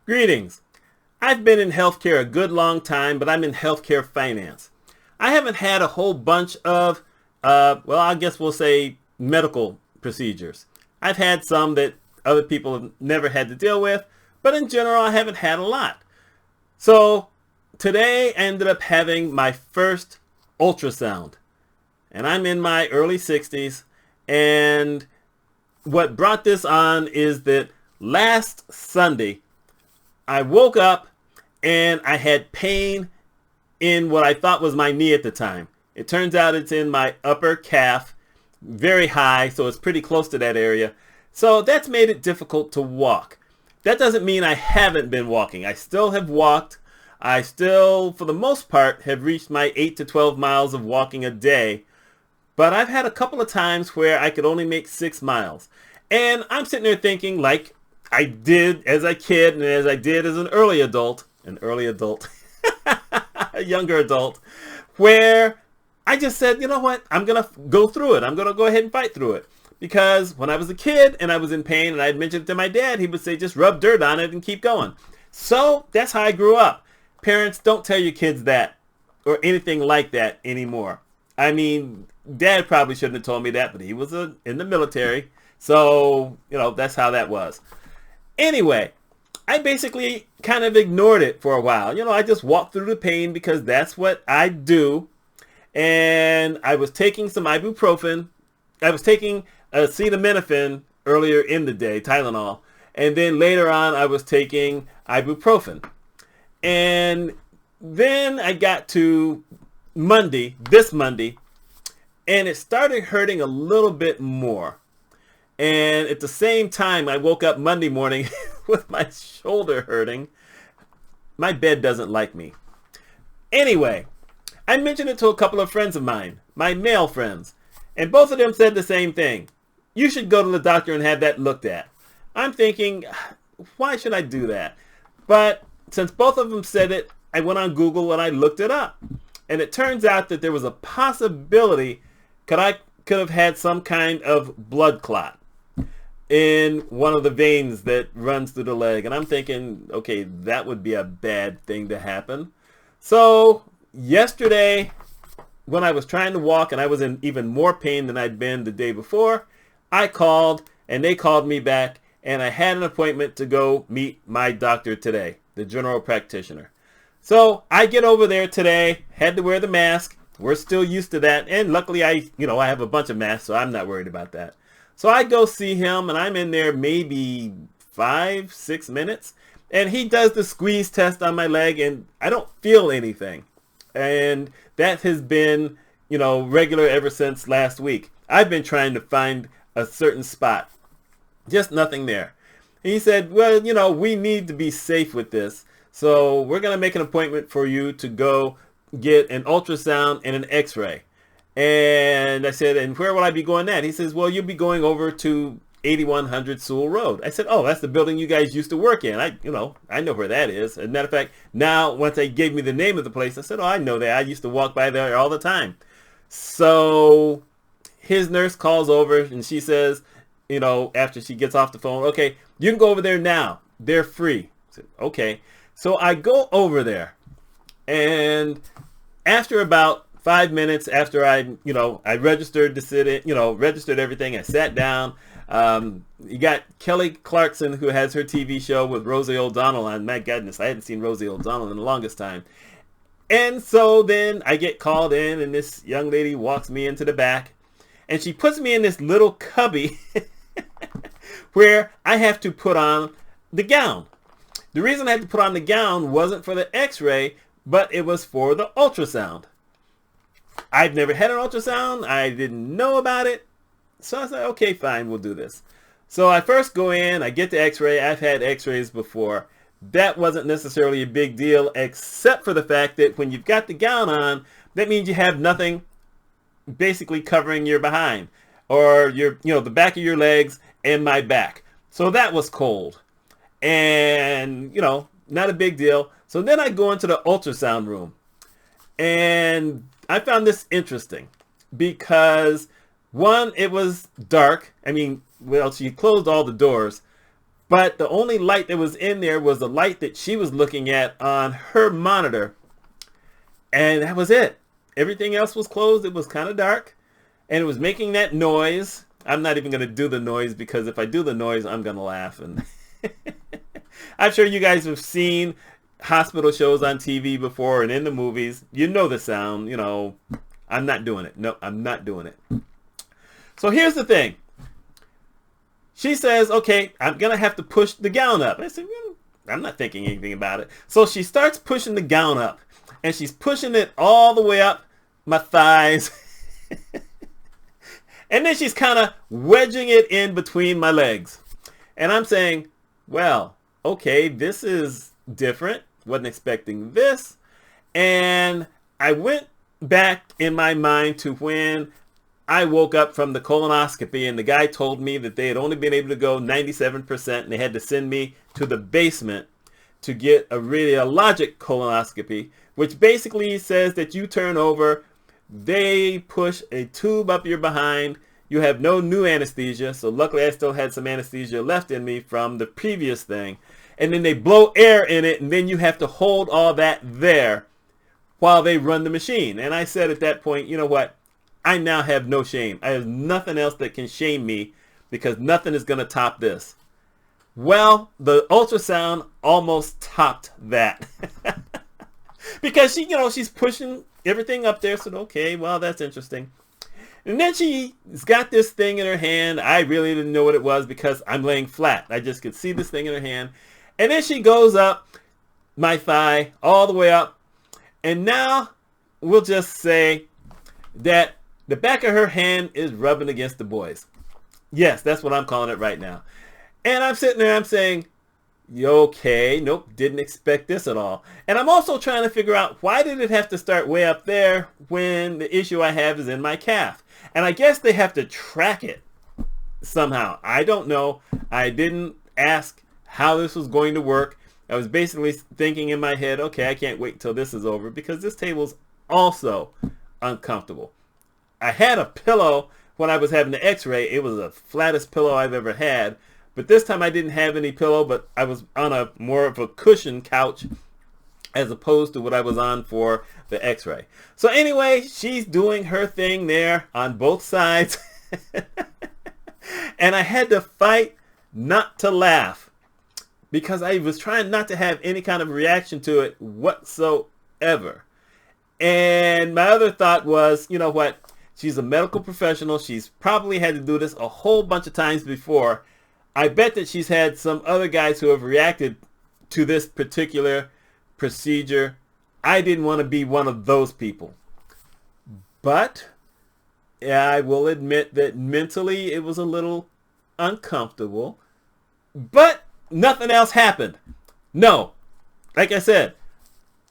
Greetings. I've been in healthcare a good long time, but I'm in healthcare finance. I haven't had a whole bunch of, I guess we'll say medical procedures. I've had some that other people have never had to deal with, but in general, I haven't had a lot. So today I ended up having my first ultrasound, and I'm in my early 60s. And what brought this on is that last Sunday, I woke up and I had pain in what I thought was my knee at the time. It turns out it's in my upper calf, very high, so it's pretty close to that area. So that's made it difficult to walk. That doesn't mean I haven't been walking. I still have walked. I still, for the most part, have reached my 8 to 12 miles of walking a day. But I've had a couple of times where I could only make 6 miles. And I'm sitting there thinking, like I did as a kid and as I did as an early adult, a younger adult, where I just said, you know what, I'm going to go through it. I'm going to go ahead and fight through it. Because when I was a kid and I was in pain and I had mentioned it to my dad, he would say, just rub dirt on it and keep going. So that's how I grew up. Parents, don't tell your kids that or anything like that anymore. I mean, Dad probably shouldn't have told me that, but he was in the military. So, that's how that was. Anyway, I basically kind of ignored it for a while. I just walked through the pain because that's what I do. And I was taking some ibuprofen. I was taking acetaminophen earlier in the day, Tylenol. And then later on, I was taking ibuprofen. And then I got to this Monday, and it started hurting a little bit more. And at the same time, I woke up Monday morning with my shoulder hurting. My bed doesn't like me. Anyway, I mentioned it to a couple of friends of mine, my male friends, and both of them said the same thing. You should go to the doctor and have that looked at. I'm thinking, why should I do that? But since both of them said it, I went on Google and I looked it up. And it turns out that there was a possibility I could have had some kind of blood clot in one of the veins that runs through the leg. And I'm thinking, okay, that would be a bad thing to happen. So yesterday, when I was trying to walk and I was in even more pain than I'd been the day before, I called and they called me back and I had an appointment to go meet my doctor today, the general practitioner. So I get over there today, had to wear the mask. We're still used to that. And luckily I have a bunch of masks, so I'm not worried about that. So I go see him and I'm in there maybe 5-6 minutes. And he does the squeeze test on my leg and I don't feel anything. And that has been, regular ever since last week. I've been trying to find a certain spot. Just nothing there. He said, well, we need to be safe with this. So we're going to make an appointment for you to go get an ultrasound and an x-ray. And I said, and where will I be going at? He says, well, you'll be going over to 8100 Sewell Road. I said, oh, that's the building you guys used to work in. I know where that is. As a matter of fact, now once they gave me the name of the place, I said, oh, I know that. I used to walk by there all the time. So his nurse calls over and she says, after she gets off the phone, okay, you can go over there now. They're free. I said, okay. So I go over there, and after about 5 minutes after I registered to sit in, registered everything, I sat down. You got Kelly Clarkson, who has her TV show with Rosie O'Donnell on. My goodness, I hadn't seen Rosie O'Donnell in the longest time. And so then I get called in, and this young lady walks me into the back, and she puts me in this little cubby where I have to put on the gown. The reason I had to put on the gown wasn't for the x-ray, but it was for the ultrasound. I've never had an ultrasound. I didn't know about it. So I said, okay, fine, we'll do this. So I first go in, I get the x-ray. I've had x-rays before. That wasn't necessarily a big deal, except for the fact that when you've got the gown on, that means you have nothing basically covering your behind or the back of your legs and my back. So that was cold. And, not a big deal. So then I go into the ultrasound room. And I found this interesting because, one, it was dark. I mean, well, she closed all the doors. But the only light that was in there was the light that she was looking at on her monitor. And that was it. Everything else was closed. It was kind of dark. And it was making that noise. I'm not even going to do the noise because if I do the noise, I'm going to laugh. And I'm sure you guys have seen hospital shows on TV before and in the movies. You know the sound. You know, I'm not doing it. No, I'm not doing it. So here's the thing. She says, okay, I'm going to have to push the gown up. I said, I'm not thinking anything about it. So she starts pushing the gown up. And she's pushing it all the way up my thighs. And then she's kind of wedging it in between my legs. And I'm saying, well, okay, this is different. Wasn't expecting this. And I went back in my mind to when I woke up from the colonoscopy and the guy told me that they had only been able to go 97% and they had to send me to the basement to get a radiologic colonoscopy, which basically says that you turn over, they push a tube up your behind, you have no new anesthesia, so luckily I still had some anesthesia left in me from the previous thing, and then they blow air in it, and then you have to hold all that there while they run the machine. And I said at that point, you know what, I now have no shame. I have nothing else that can shame me because nothing is going to top this. Well, the ultrasound almost topped that. Because she, she's pushing everything up there. So, okay, well, that's interesting. And then she's got this thing in her hand. I really didn't know what it was because I'm laying flat. I just could see this thing in her hand. And then she goes up my thigh all the way up. And now we'll just say that the back of her hand is rubbing against the boys. Yes, that's what I'm calling it right now. And I'm sitting there, I'm saying, you okay? Nope, didn't expect this at all. And I'm also trying to figure out why did it have to start way up there when the issue I have is in my calf? And I guess they have to track it somehow. I don't know. I didn't ask how this was going to work. I was basically thinking in my head, okay, I can't wait until this is over because this table's also uncomfortable. I had a pillow when I was having the x-ray. It was the flattest pillow I've ever had. But this time I didn't have any pillow, but I was on a more of a cushion couch as opposed to what I was on for the x-ray. So anyway, she's doing her thing there on both sides. And I had to fight not to laugh because I was trying not to have any kind of reaction to it whatsoever. And my other thought was, you know what? She's a medical professional. She's probably had to do this a whole bunch of times before. I bet that she's had some other guys who have reacted to this particular procedure. I didn't want to be one of those people. But I will admit that mentally it was a little uncomfortable. But nothing else happened. No. Like I said,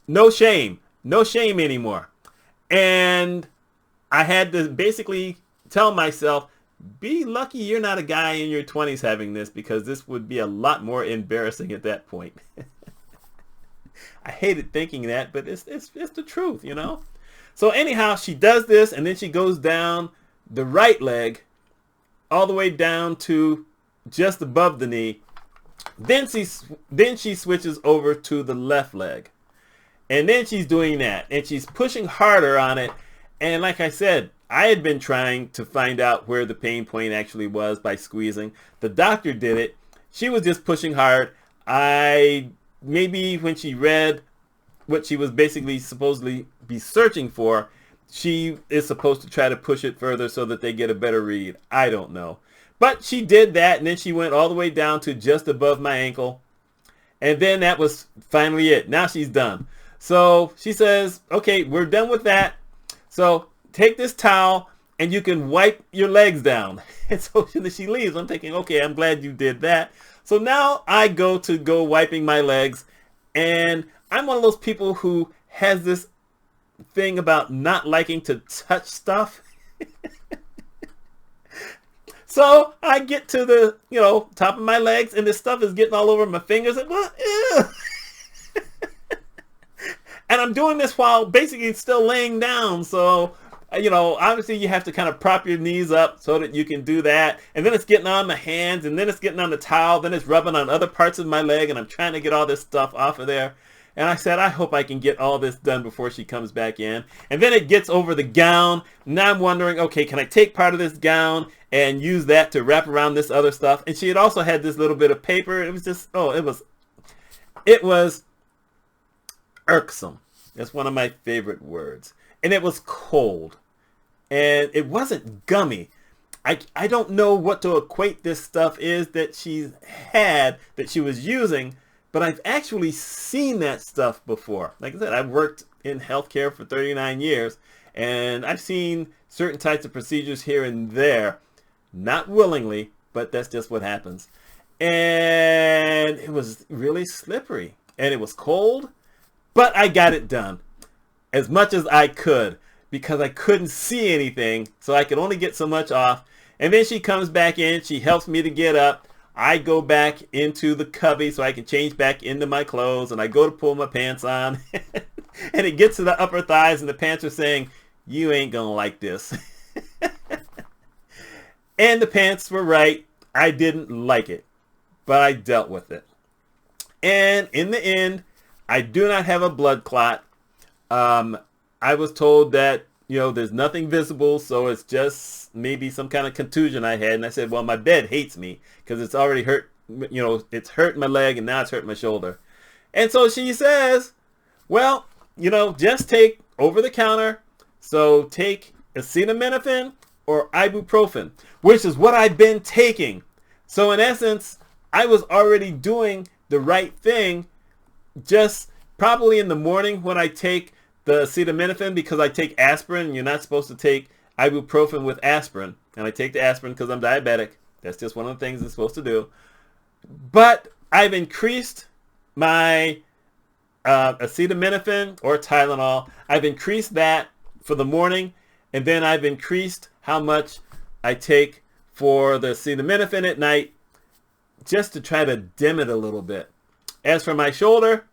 no shame. No shame anymore. And I had to basically tell myself, be lucky you're not a guy in your 20s having this because this would be a lot more embarrassing at that point. I hated thinking that, but it's the truth, So anyhow, she does this and then she goes down the right leg all the way down to just above the knee. Then she switches over to the left leg. And then she's doing that and she's pushing harder on it. And like I said, I had been trying to find out where the pain point actually was by squeezing. The doctor did it. She was just pushing hard. Maybe when she read what she was basically supposedly be searching for, she is supposed to try to push it further so that they get a better read. I don't know. But she did that and then she went all the way down to just above my ankle. And then that was finally it. Now she's done. So she says, okay, we're done with that. So take this towel and you can wipe your legs down. And so she leaves. I'm thinking, okay, I'm glad you did that. So now I go wiping my legs. And I'm one of those people who has this thing about not liking to touch stuff. So I get to the, top of my legs and this stuff is getting all over my fingers. And, well, ew. And I'm doing this while basically still laying down. So obviously you have to kind of prop your knees up so that you can do that. And then it's getting on the hands, and then it's getting on the towel, then it's rubbing on other parts of my leg, and I'm trying to get all this stuff off of there. And I said, I hope I can get all this done before she comes back in. And then it gets over the gown. Now I'm wondering, okay, can I take part of this gown and use that to wrap around this other stuff? And she had also had this little bit of paper. It was just, it was irksome. That's one of my favorite words. And it was cold. And it wasn't gummy. I don't know what to equate this stuff is that she had, that she was using, but I've actually seen that stuff before. Like I said, I've worked in healthcare for 39 years, and I've seen certain types of procedures here and there, not willingly, but that's just what happens. And it was really slippery, and it was cold, but I got it done as much as I could because I couldn't see anything, so I could only get so much off. And then she comes back in, she helps me to get up. I go back into the cubby so I can change back into my clothes, and I go to pull my pants on, and it gets to the upper thighs, and the pants are saying, you ain't gonna like this. And the pants were right. I didn't like it, but I dealt with it. And in the end, I do not have a blood clot. I was told that, there's nothing visible, so it's just maybe some kind of contusion I had. And I said, well, my bed hates me because it's already hurt, it's hurt my leg, and now it's hurt my shoulder. And so she says, well, just take over the counter. So take acetaminophen or ibuprofen, which is what I've been taking. So in essence, I was already doing the right thing, just probably in the morning when I take the acetaminophen, because I take aspirin, and you're not supposed to take ibuprofen with aspirin. And I take the aspirin because I'm diabetic. That's just one of the things it's supposed to do. But I've increased my acetaminophen or Tylenol. I've increased that for the morning, and then I've increased how much I take for the acetaminophen at night, just to try to dim it a little bit. As for my shoulder,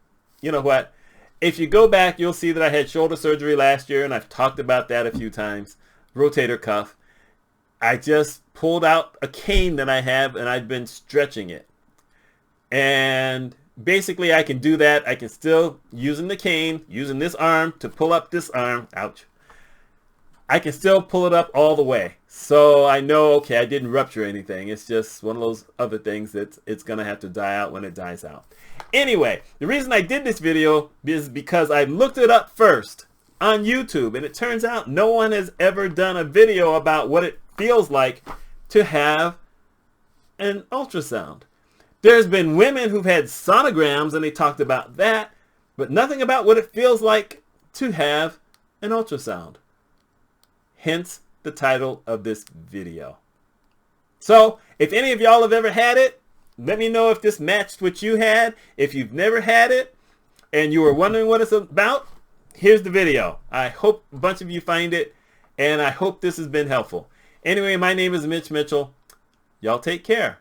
you know what? If you go back, you'll see that I had shoulder surgery last year, and I've talked about that a few times. Rotator cuff. I just pulled out a cane that I have, and I've been stretching it. And basically, I can do that. I can still, using the cane, using this arm to pull up this arm. Ouch. I can still pull it up all the way. So I know, okay, I didn't rupture anything. It's just one of those other things that it's going to have to die out when it dies out. Anyway, the reason I did this video is because I looked it up first on YouTube, and it turns out no one has ever done a video about what it feels like to have an ultrasound. There's been women who've had sonograms, and they talked about that, but nothing about what it feels like to have an ultrasound. Hence the title of this video. So if any of y'all have ever had it, let me know if this matched what you had. If you've never had it and you were wondering what it's about, here's the video. I hope a bunch of you find it, and I hope this has been helpful. Anyway, my name is Mitch Mitchell. Y'all take care.